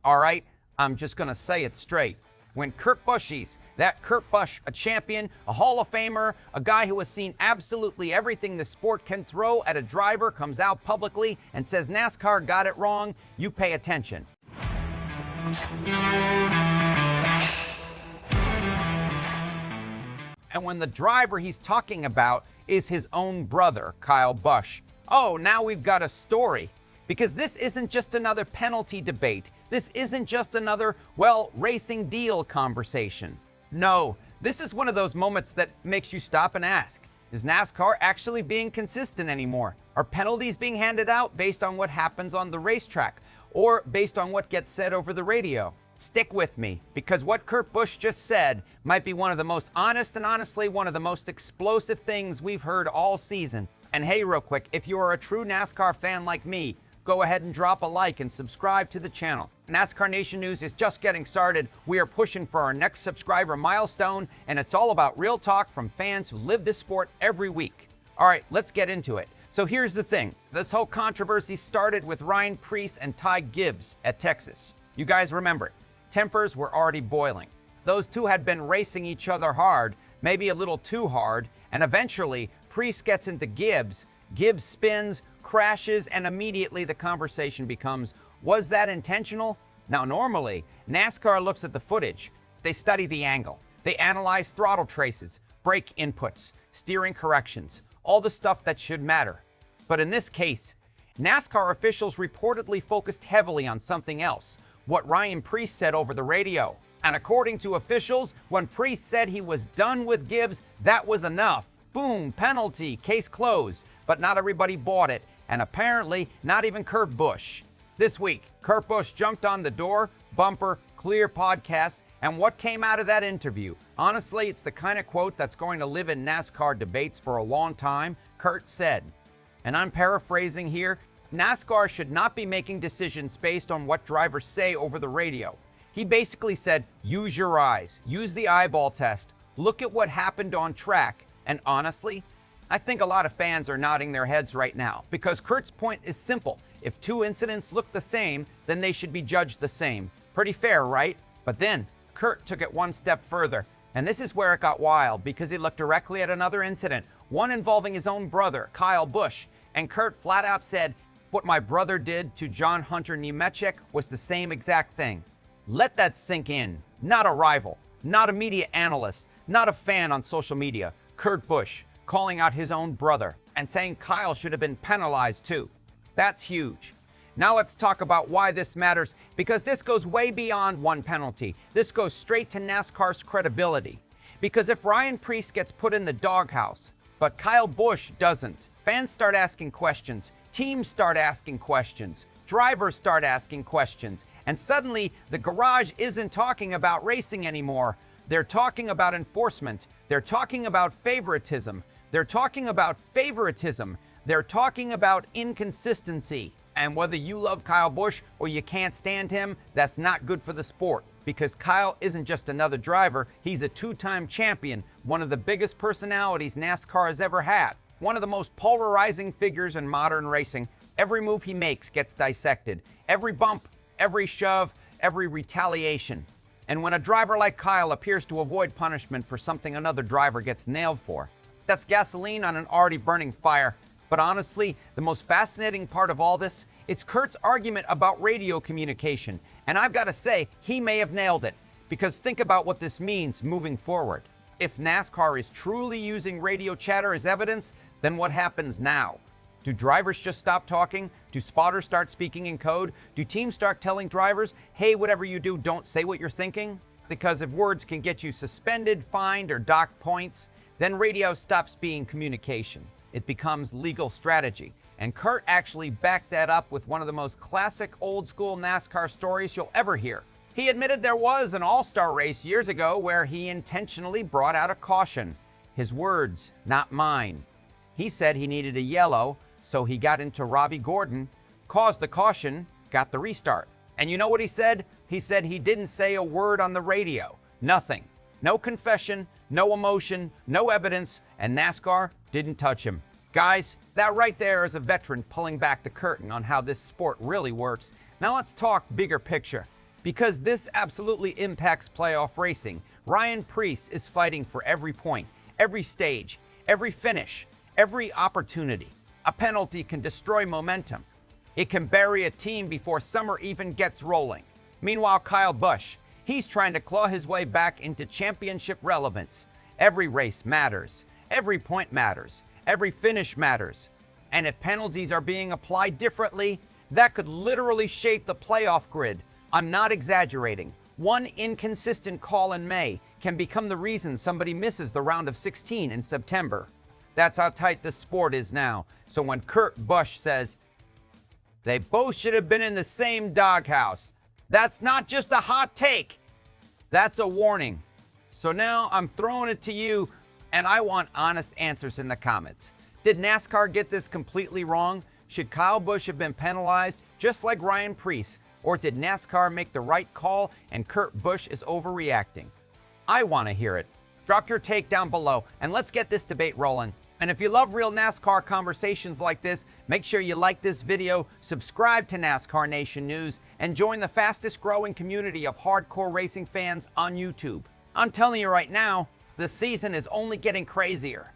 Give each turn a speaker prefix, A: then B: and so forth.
A: All right, I'm just going to say it straight. When Kurt Buschies, that Kurt Busch, a champion, a Hall of Famer, a guy who has seen absolutely everything the sport can throw at a driver, comes out publicly and says NASCAR got it wrong, you pay attention. And when the driver he's talking about is his own brother, Kyle Busch, oh, now we've got a story. Because this isn't just another penalty debate. This isn't just another, well, racing deal conversation. No, this is one of those moments that makes you stop and ask, is NASCAR actually being consistent anymore? Are penalties being handed out based on what happens on the racetrack or based on what gets said over the radio? Stick with me, because what Kurt Busch just said might be one of the most honest and honestly one of the most explosive things we've heard all season. And hey, real quick, if you are a true NASCAR fan like me, go ahead and drop a like and subscribe to the channel. NASCAR Nation News is just getting started. We are pushing for our next subscriber milestone, and it's all about real talk from fans who live this sport every week. All right, let's get into it. So here's the thing. This whole controversy started with Ryan Preece and Ty Gibbs at Texas. You guys remember it. Tempers were already boiling. Those two had been racing each other hard, maybe a little too hard, and eventually Preece gets into Gibbs. Gibbs spins, crashes, and immediately the conversation becomes, was that intentional? Now, normally, NASCAR looks at the footage. They study the angle. They analyze throttle traces, brake inputs, steering corrections, all the stuff that should matter. But in this case, NASCAR officials reportedly focused heavily on something else, what Ryan Preece said over the radio. And according to officials, when Preece said he was done with Gibbs, that was enough. Boom, penalty, case closed. But not everybody bought it, and apparently not even Kurt Busch. This week, Kurt Busch jumped on the Door Bumper Clear podcast, and what came out of that interview? Honestly, it's the kind of quote that's going to live in NASCAR debates for a long time. Kurt said, and I'm paraphrasing here, NASCAR should not be making decisions based on what drivers say over the radio. He basically said, use your eyes, use the eyeball test, look at what happened on track, and honestly, I think a lot of fans are nodding their heads right now, because Kurt's point is simple. If two incidents look the same, then they should be judged the same. Pretty fair, right? But then Kurt took it one step further, and this is where it got wild, because he looked directly at another incident, one involving his own brother, Kyle Busch, and Kurt flat out said, what my brother did to John Hunter Nemechek was the same exact thing. Let that sink in. Not a rival, not a media analyst, not a fan on social media. Kurt Busch calling out his own brother and saying Kyle should have been penalized too. That's huge. Now let's talk about why this matters, because this goes way beyond one penalty. This goes straight to NASCAR's credibility. Because if Ryan Preece gets put in the doghouse, but Kyle Busch doesn't, fans start asking questions, teams start asking questions, drivers start asking questions, and suddenly the garage isn't talking about racing anymore. They're talking about enforcement. They're talking about favoritism. They're talking about favoritism. They're talking about inconsistency. And whether you love Kyle Busch or you can't stand him, that's not good for the sport. Because Kyle isn't just another driver, he's a two-time champion, one of the biggest personalities NASCAR has ever had, one of the most polarizing figures in modern racing. Every move he makes gets dissected. Every bump, every shove, every retaliation. And when a driver like Kyle appears to avoid punishment for something another driver gets nailed for, that's gasoline on an already burning fire. But honestly, the most fascinating part of all this, it's Kurt's argument about radio communication. And I've got to say, he may have nailed it. Because think about what this means moving forward. If NASCAR is truly using radio chatter as evidence, then what happens now? Do drivers just stop talking? Do spotters start speaking in code? Do teams start telling drivers, hey, whatever you do, don't say what you're thinking? Because if words can get you suspended, fined, or docked points, then radio stops being communication. It becomes legal strategy. And Kurt actually backed that up with one of the most classic old school NASCAR stories you'll ever hear. He admitted there was an all-star race years ago where he intentionally brought out a caution. His words, not mine. He said he needed a yellow, so he got into Robbie Gordon, caused the caution, got the restart. And you know what he said? He said he didn't say a word on the radio. Nothing. No confession, no emotion, no evidence, and NASCAR didn't touch him. Guys, that right there is a veteran pulling back the curtain on how this sport really works. Now let's talk bigger picture. because this absolutely impacts playoff racing. Ryan Preece is fighting for every point, every stage, every finish, every opportunity. A penalty can destroy momentum. It can bury a team before summer even gets rolling. Meanwhile, Kyle Busch, he's trying to claw his way back into championship relevance. Every race matters. Every point matters. Every finish matters. And if penalties are being applied differently, that could literally shape the playoff grid. I'm not exaggerating. One inconsistent call in May can become the reason somebody misses the round of 16 in September. That's how tight the sport is now. So when Kurt Busch says, they both should have been in the same doghouse, that's not just a hot take. That's a warning. So now I'm throwing it to you, and I want honest answers in the comments. Did NASCAR get this completely wrong? Should Kyle Busch have been penalized just like Ryan Preece? Or did NASCAR make the right call and Kurt Busch is overreacting? I want to hear it. Drop your take down below and let's get this debate rolling. And if you love real NASCAR conversations like this, make sure you like this video, subscribe to NASCAR Nation News, and join the fastest growing community of hardcore racing fans on YouTube. I'm telling you right now, the season is only getting crazier.